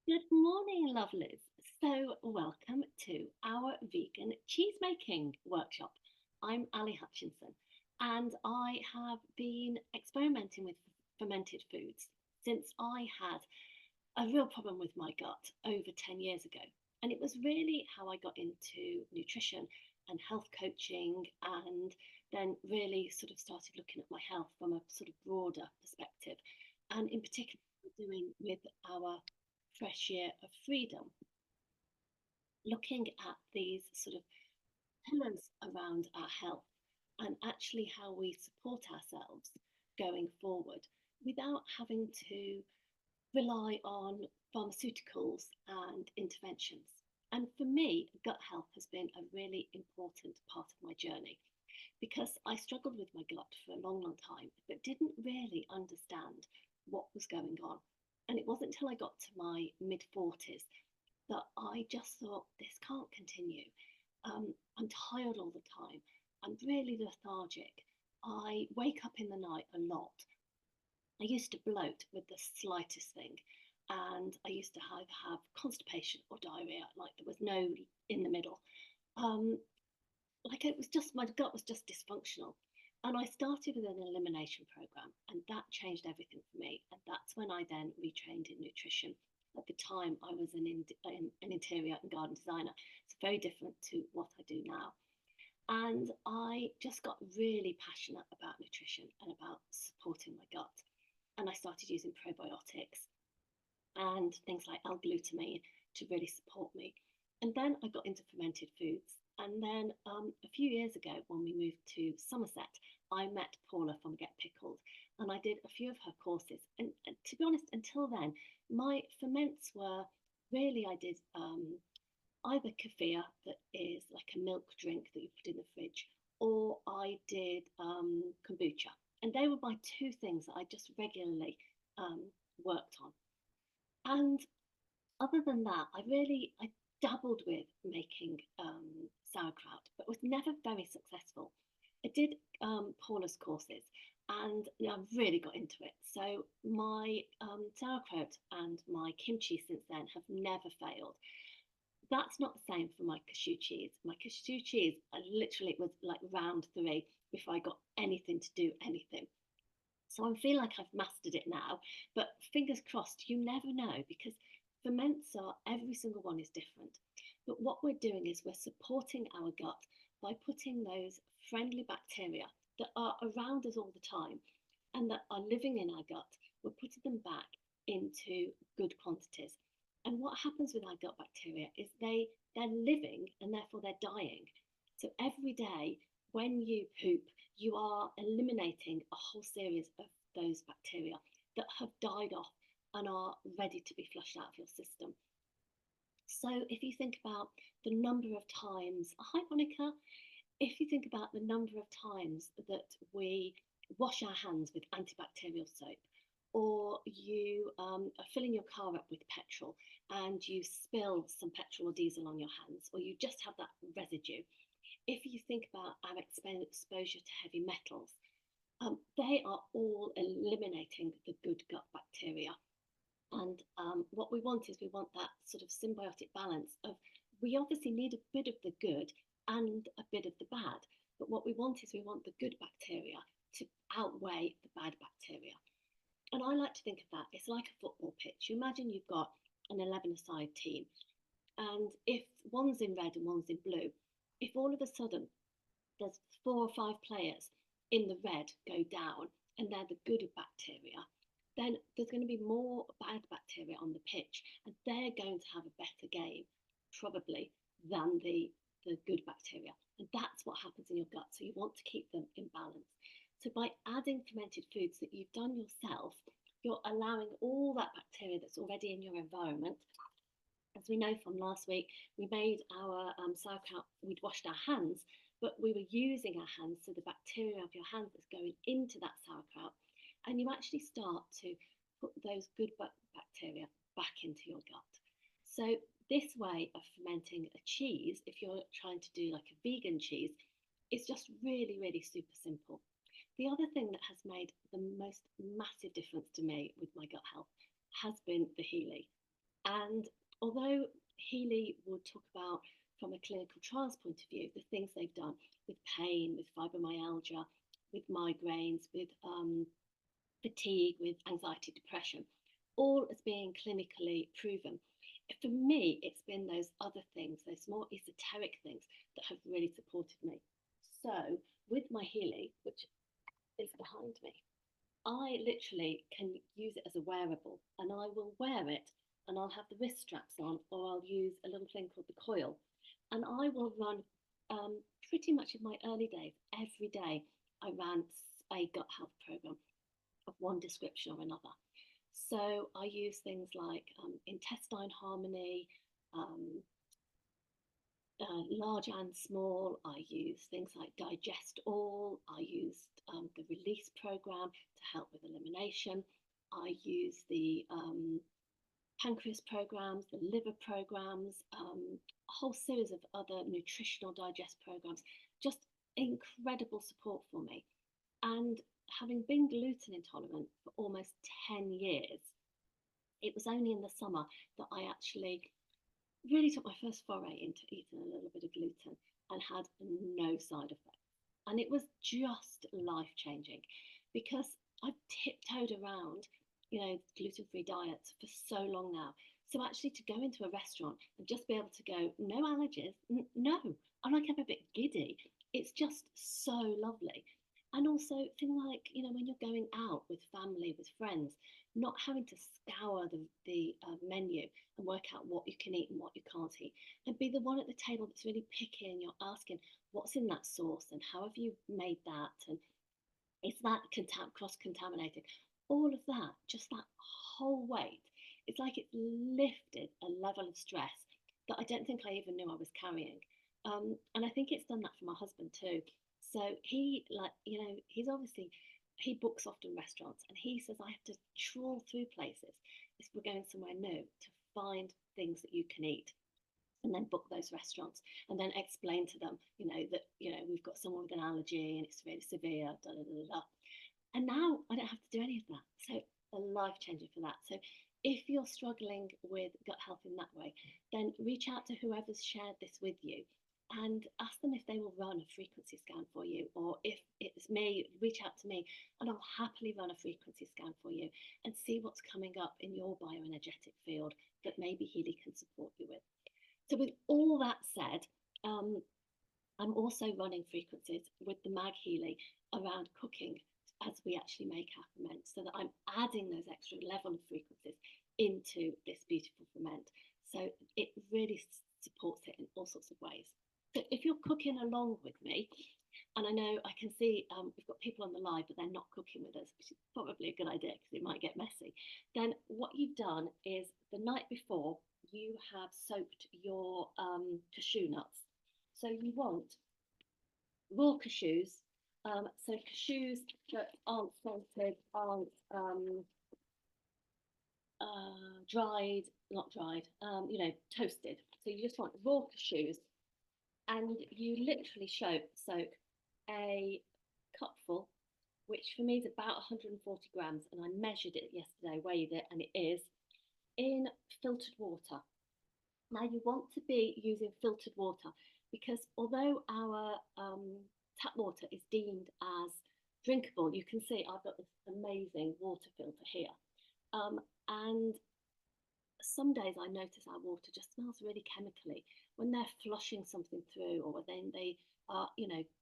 Good morning, lovelies. So, welcome to our vegan cheese making workshop. I'm Ali Hutchinson, and I have been experimenting with fermented foods since I had a real problem with my gut over 10 years ago. And it was really how I got into nutrition and health coaching, and then really sort of started looking at my health from a sort of broader perspective, and in particular, doing with our fresh year of freedom, looking at these sort of pillars around our health and actually how we support ourselves going forward without having to rely on pharmaceuticals and interventions. And for me, gut health has been a really important part of my journey because I struggled with my gut for a long, long time, but didn't really understand what was going on. And it wasn't until I got to my mid 40s that I just thought, this can't continue. I'm tired all the time. I'm really lethargic. I wake up in the night a lot. I used to bloat with the slightest thing. And I used to either have constipation or diarrhea, like there was no in the middle. Um, like it was just, my gut was just dysfunctional. And I started with an elimination program, and that changed everything for me. And that's when I then retrained in nutrition. At the time, I was an interior and garden designer. It's very different to what I do now. And I just got really passionate about nutrition and about supporting my gut. And I started using probiotics and things like L-glutamine to really support me. And then I got into fermented foods. And then a few years ago, when we moved to Somerset, I met Paula from Get Pickled, and I did a few of her courses. And to be honest, until then, my ferments were really, I did either kefir, that is like a milk drink that you put in the fridge, or I did kombucha. And they were my two things that I just regularly worked on. And other than that, I dabbled with making sauerkraut, but was never very successful. I did Paula's courses, and I really got into it. So my sauerkraut and my kimchi since then have never failed. That's not the same for my cashew cheese. My cashew cheese, I literally, it was like round three before I got anything to do anything. So I feel like I've mastered it now, but fingers crossed, you never know because ferments are, every single one is different. But what we're doing is we're supporting our gut by putting those friendly bacteria that are around us all the time and that are living in our gut, we're putting them back into good quantities. And what happens with our gut bacteria is they're living and therefore they're dying. So every day when you poop, you are eliminating a whole series of those bacteria that have died off and are ready to be flushed out of your system. So if you think about the number of times, hi Monica, if you think about the number of times that we wash our hands with antibacterial soap, or you are filling your car up with petrol and you spill some petrol or diesel on your hands, or you just have that residue. If you think about our exposure to heavy metals, they are all eliminating the good gut bacteria. And what we want is we want that sort of symbiotic balance of, we obviously need a bit of the good and a bit of the bad. But what we want is we want the good bacteria to outweigh the bad bacteria. And I like to think of that, it's like a football pitch. You imagine you've got an 11-a-side team, and if one's in red and one's in blue, if all of a sudden there's 4 or 5 players in the red go down and they're the good bacteria, then there's going to be more bad bacteria on the pitch and they're going to have a better game probably than the good bacteria. And that's what happens in your gut. So you want to keep them in balance. So by adding fermented foods that you've done yourself, you're allowing all that bacteria that's already in your environment. As we know from last week, we made our sauerkraut, we'd washed our hands, but we were using our hands, so the bacteria of your hands is going into that sauerkraut, and you actually start to put those good bacteria back into your gut. So this way of fermenting a cheese, if you're trying to do like a vegan cheese, is just really, really super simple. The other thing that has made the most massive difference to me with my gut health has been the Healy. And although Healy would talk about, from a clinical trials point of view, the things they've done with pain, with fibromyalgia, with migraines, with fatigue, with anxiety, depression, all as being clinically proven. For me, it's been those other things, those more esoteric things that have really supported me. So with my Healy, which is behind me, I literally can use it as a wearable, and I will wear it and I'll have the wrist straps on, or I'll use a little thing called the coil, and I will run pretty much in my early days, every day, I ran a gut health program of one description or another. So I use things like intestine harmony, um, large and small. I use things like Digest All. I used the release program to help with elimination. I use the pancreas programs, the liver programs, a whole series of other nutritional digest programs. Just incredible support for me. And having been gluten intolerant for almost 10 years, it was only in the summer that I actually really took my first foray into eating a little bit of gluten and had no side effects. And it was just life changing, because I've tiptoed around, gluten-free diets for so long now. So actually to go into a restaurant and just be able to go, no allergies, no, I'm like, I'm a bit giddy. It's just so lovely. And also things like, when you're going out with family, with friends, not having to scour the menu and work out what you can eat and what you can't eat, and be the one at the table that's really picky, and you're asking what's in that sauce and how have you made that, and is that cross-contaminated? All of that, just that whole weight, it's like it's lifted a level of stress that I don't think I even knew I was carrying. And I think it's done that for my husband too. So he's obviously, he books often restaurants, and he says I have to trawl through places if we're going somewhere new to find things that you can eat, and then book those restaurants, and then explain to them, that we've got someone with an allergy and it's really severe, da da da da. And now I don't have to do any of that. So a life changer for that. So if you're struggling with gut health in that way, then reach out to whoever's shared this with you and ask them if they will run a frequency scan for you, or if it's me, reach out to me and I'll happily run a frequency scan for you and see what's coming up in your bioenergetic field that maybe Healy can support you with. So with all that said, I'm also running frequencies with the Mag Healy around cooking as we actually make our ferment, so that I'm adding those extra level of frequencies into this beautiful ferment. So it really supports it in all sorts of ways. So if you're cooking along with me, and I know I can see we've got people on the live, but they're not cooking with us, which is probably a good idea because it might get messy. Then what you've done is the night before, you have soaked your cashew nuts. So you want raw cashews. So cashews that aren't salted, aren't dried, not dried, toasted. So you just want raw cashews, and you literally soak a cupful, which for me is about 140 grams, and I measured it yesterday, weighed it, and it is in filtered water. Now you want to be using filtered water, because although our tap water is deemed as drinkable, you can see I've got this amazing water filter here. And some days I notice our water just smells really chemically when they're flushing something through, or then they are,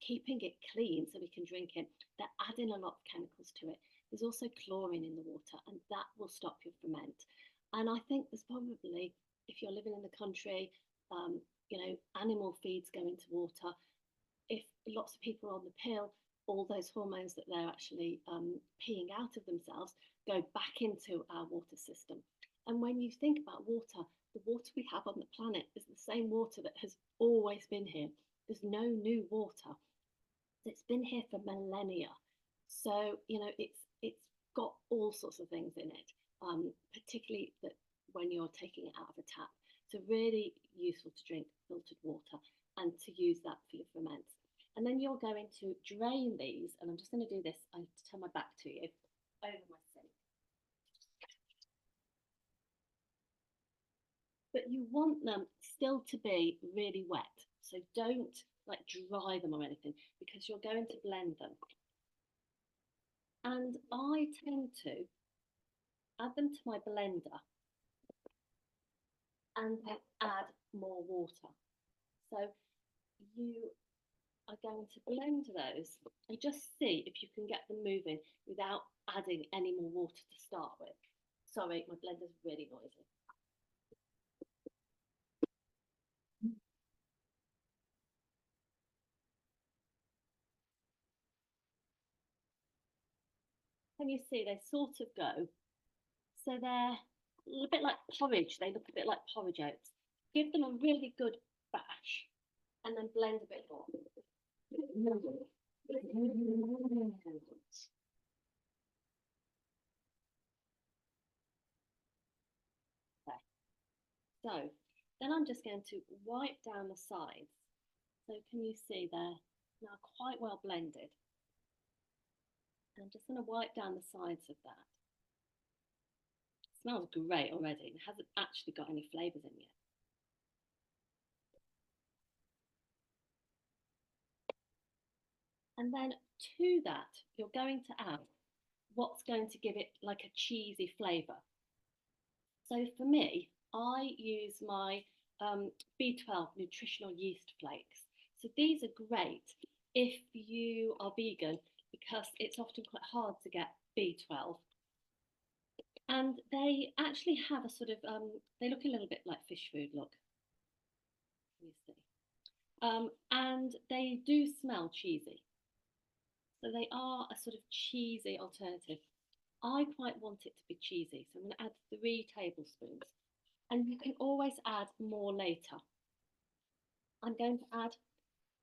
keeping it clean so we can drink it. They're adding a lot of chemicals to it. There's also chlorine in the water, and that will stop your ferment. And I think there's probably, if you're living in the country, animal feeds go into water. If lots of people are on the pill, all those hormones that they're actually peeing out of themselves go back into our water system. And when you think about water, the water we have on the planet is the same water that has always been here. There's no new water. It's been here for millennia. So, it's got all sorts of things in it, particularly that when you're taking it out of a tap. So really useful to drink filtered water and to use that for your ferments. And then you're going to drain these, and I'm just going to do this, I have to turn my back to you, over my sink. but you want them still to be really wet. So don't like dry them or anything because you're going to blend them. And I tend to add them to my blender and then add more water. So you are going to blend those and just see if you can get them moving without adding any more water to start with. Sorry, my blender's really noisy. Can you see they sort of go? So they're a bit like porridge. They look a bit like porridge oats. Give them a really good bash and then blend a bit more. Okay. So then I'm just going to wipe down the sides. So can you see they're now quite well blended? And I'm just going to wipe down the sides of that. It smells great already. It hasn't actually got any flavours in yet. And then to that, you're going to add what's going to give it like a cheesy flavour. So for me, I use my B12 nutritional yeast flakes. So these are great if you are vegan because it's often quite hard to get B12. And they actually have a sort of, they look a little bit like fish food, look. Can you see? And they do smell cheesy. So they are a sort of cheesy alternative. I quite want it to be cheesy, so I'm going to add 3 tablespoons. And you can always add more later. I'm going to add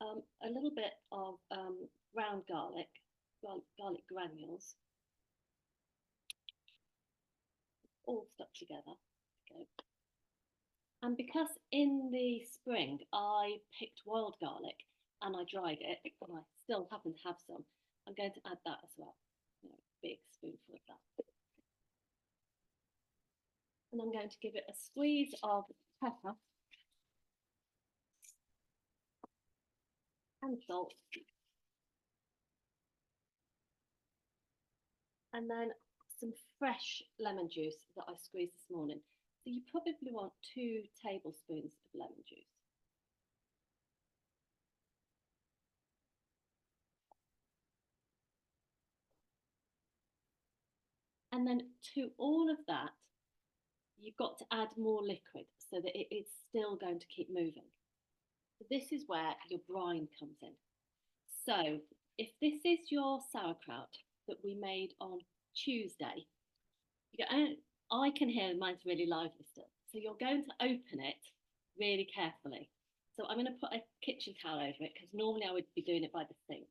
a little bit of ground garlic, garlic granules, all stuck together. Go. And because in the spring I picked wild garlic and I dried it, and I still happen to have some, I'm going to add that as well. You know, big spoonful of that. And I'm going to give it a squeeze of pepper and salt. And then some fresh lemon juice that I squeezed this morning. So you probably want 2 tablespoons of lemon juice. And then to all of that, you've got to add more liquid so that it's still going to keep moving. So this is where your brine comes in. So if this is your sauerkraut that we made on Tuesday, I can hear mine's really lively still. So you're going to open it really carefully. So I'm going to put a kitchen towel over it because normally I would be doing it by the sink.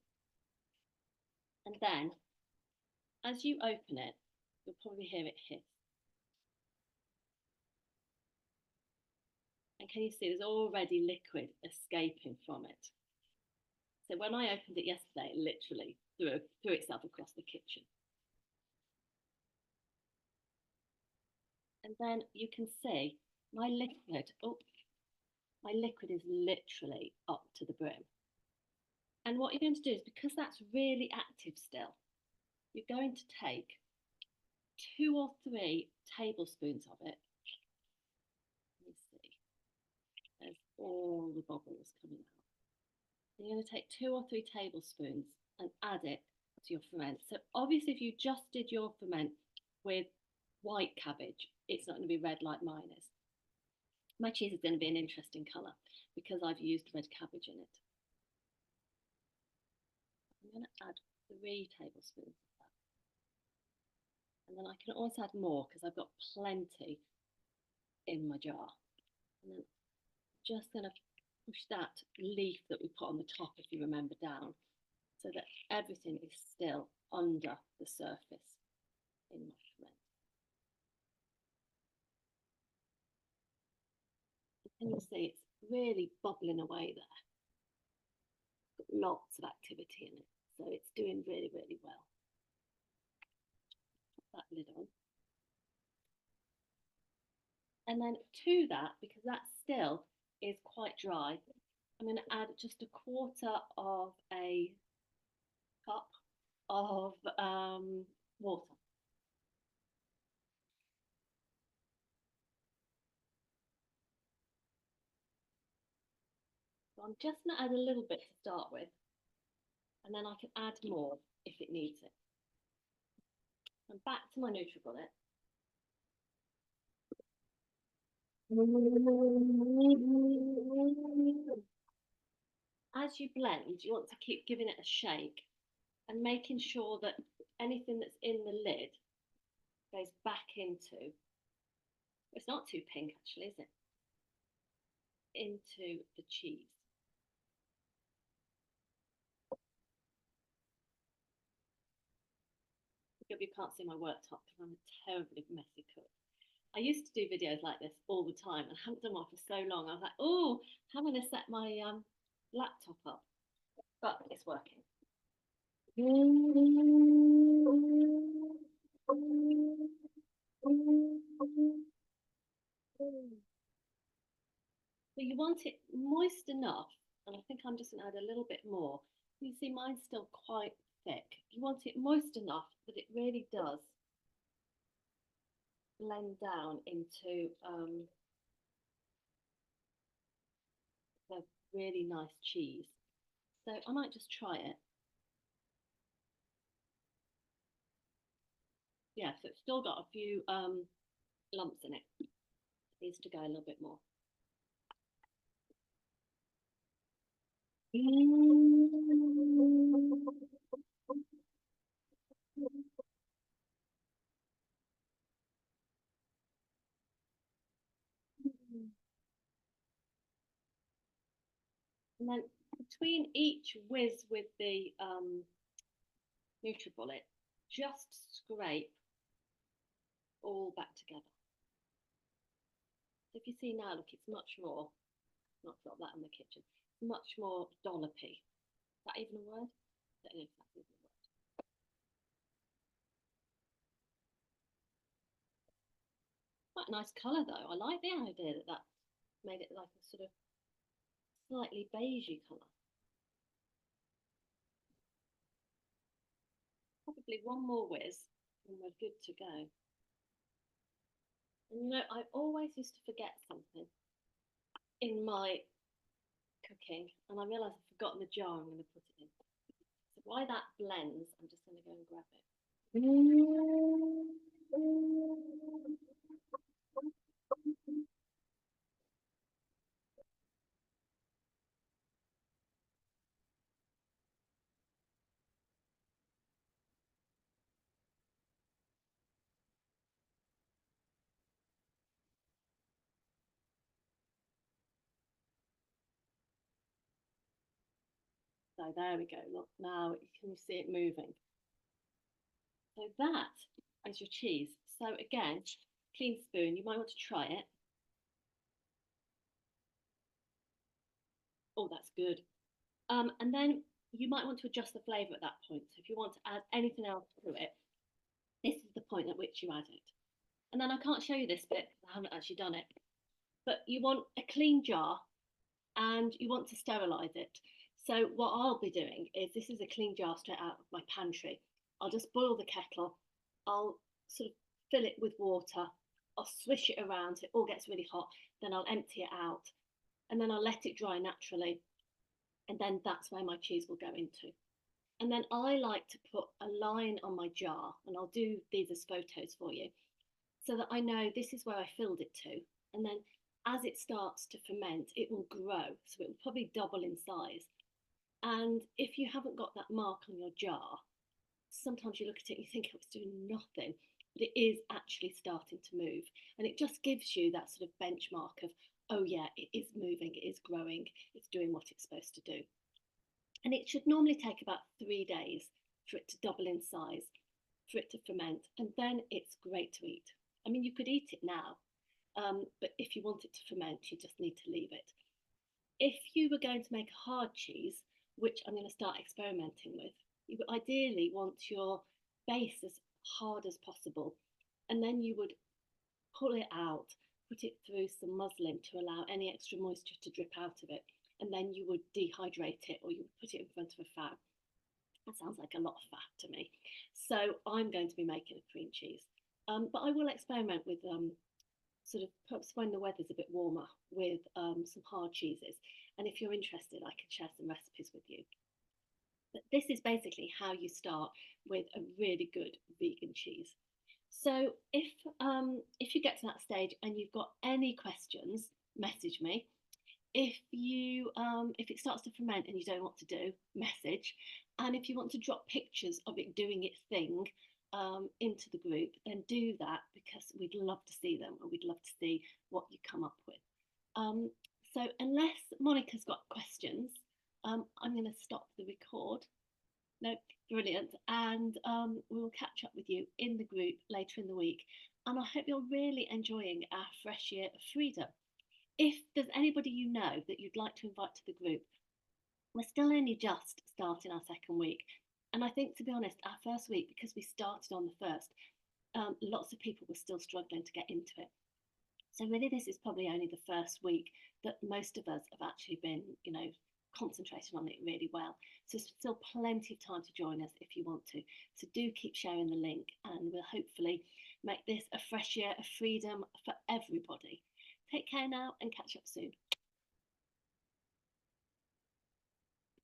And then as you open it, you'll probably hear it hiss. And can you see there's already liquid escaping from it? So when I opened it yesterday, it literally threw itself across the kitchen. And then you can see my liquid is literally up to the brim. And what you're going to do is, because that's really active still, you're going to take 2 or 3 tablespoons of it. Let me see. There's all the bubbles coming out. You're going to take 2 or 3 tablespoons and add it to your ferment. So obviously if you just did your ferment with white cabbage, it's not going to be red like mine is. My cheese is going to be an interesting colour because I've used red cabbage in it. I'm going to add 3 tablespoons of that. And then I can always add more because I've got plenty in my jar. And then just going to push that leaf that we put on the top, if you remember, down so that everything is still under the surface in my ferment. And you see it's really bubbling away there. Got lots of activity in it, so it's doing really, really well. Put that lid on. And then to that, because that still is quite dry, I'm going to add just a quarter of a cup of water. So I'm just going to add a little bit to start with, and then I can add more if it needs it. And back to my NutriBullet. As you blend, you want to keep giving it a shake and making sure that anything that's in the lid goes back into, it's not too pink actually, is it? Into the cheese. You can't see my worktop because I'm a terribly messy cook. I used to do videos like this all the time and I haven't done one for so long. I was like, oh, how am I going to set my laptop up? But it's working. So you want it moist enough, and I think I'm just going to add a little bit more. You see, mine's still quite thick. You want it moist enough that it really does blend down into the really nice cheese. So I might just try it. Yeah, so it's still got a few lumps in it. It needs to go a little bit more. And then between each whiz with the NutriBullet, just scrape all back together. So if you see now, look, it's much more, not drop that in the kitchen, much more dollopy. Is that even a word? I don't know if that's even a word. Quite a nice colour though. I like the idea that that made it like a sort of slightly beigey colour. Probably one more whiz and we're good to go. And you know, I always used to forget something in my cooking, and I realise I've forgotten the jar I'm going to put it in. So while that blends, I'm just going to go and grab it. So there we go. Look, now you can see it moving. So that is your cheese. So again, clean spoon. You might want to try it. Oh, that's good. And then you might want to adjust the flavour at that point. So if you want to add anything else to it, this is the point at which you add it. And then I can't show you this bit because I haven't actually done it. But you want a clean jar and you want to sterilise it. So what I'll be doing is, this is a clean jar straight out of my pantry. I'll just boil the kettle. I'll sort of fill it with water. I'll swish it around so it all gets really hot. Then I'll empty it out and then I'll let it dry naturally. And then that's where my cheese will go into. And then I like to put a line on my jar, and I'll do these as photos for you, so that I know this is where I filled it to. And then as it starts to ferment, it will grow. So it will probably double in size. And if you haven't got that mark on your jar, sometimes you look at it and you think it was doing nothing, but it is actually starting to move. And it just gives you that sort of benchmark of, oh yeah, it is moving, it is growing, it's doing what it's supposed to do. And it should normally take about 3 days for it to double in size, for it to ferment, and then it's great to eat. I mean, you could eat it now, but if you want it to ferment, you just need to leave it. If you were going to make a hard cheese, which I'm going to start experimenting with, you would ideally want your base as hard as possible, and then you would pull it out put it through some muslin to allow any extra moisture to drip out of it, and then you would dehydrate it or you would put it in front of a fan. That sounds like a lot of fat to me. So I'm going to be making a cream cheese. But I will experiment with sort of perhaps when the weather's a bit warmer with some hard cheeses. And if you're interested, I can share some recipes with you. But this is basically how you start with a really good vegan cheese. So if you get to that stage and you've got any questions, message me. If it starts to ferment and you don't know what to do, message. And if you want to drop pictures of it doing its thing into the group, then do that, because we'd love to see them and we'd love to see what you come up with. So unless Monica's got questions, I'm going to stop the record. No, brilliant. And we will catch up with you in the group later in the week. And I hope you're really enjoying our fresh year of freedom. If there's anybody you know that you'd like to invite to the group, we're still only just starting our second week. And I think, to be honest, our first week, because we started on the 1st, lots of people were still struggling to get into it. So really, this is probably only the first week that most of us have actually been, concentrating on it really well. So there's still plenty of time to join us if you want to. So do keep sharing the link, and we'll hopefully make this a fresh year of freedom for everybody. Take care now and catch up soon.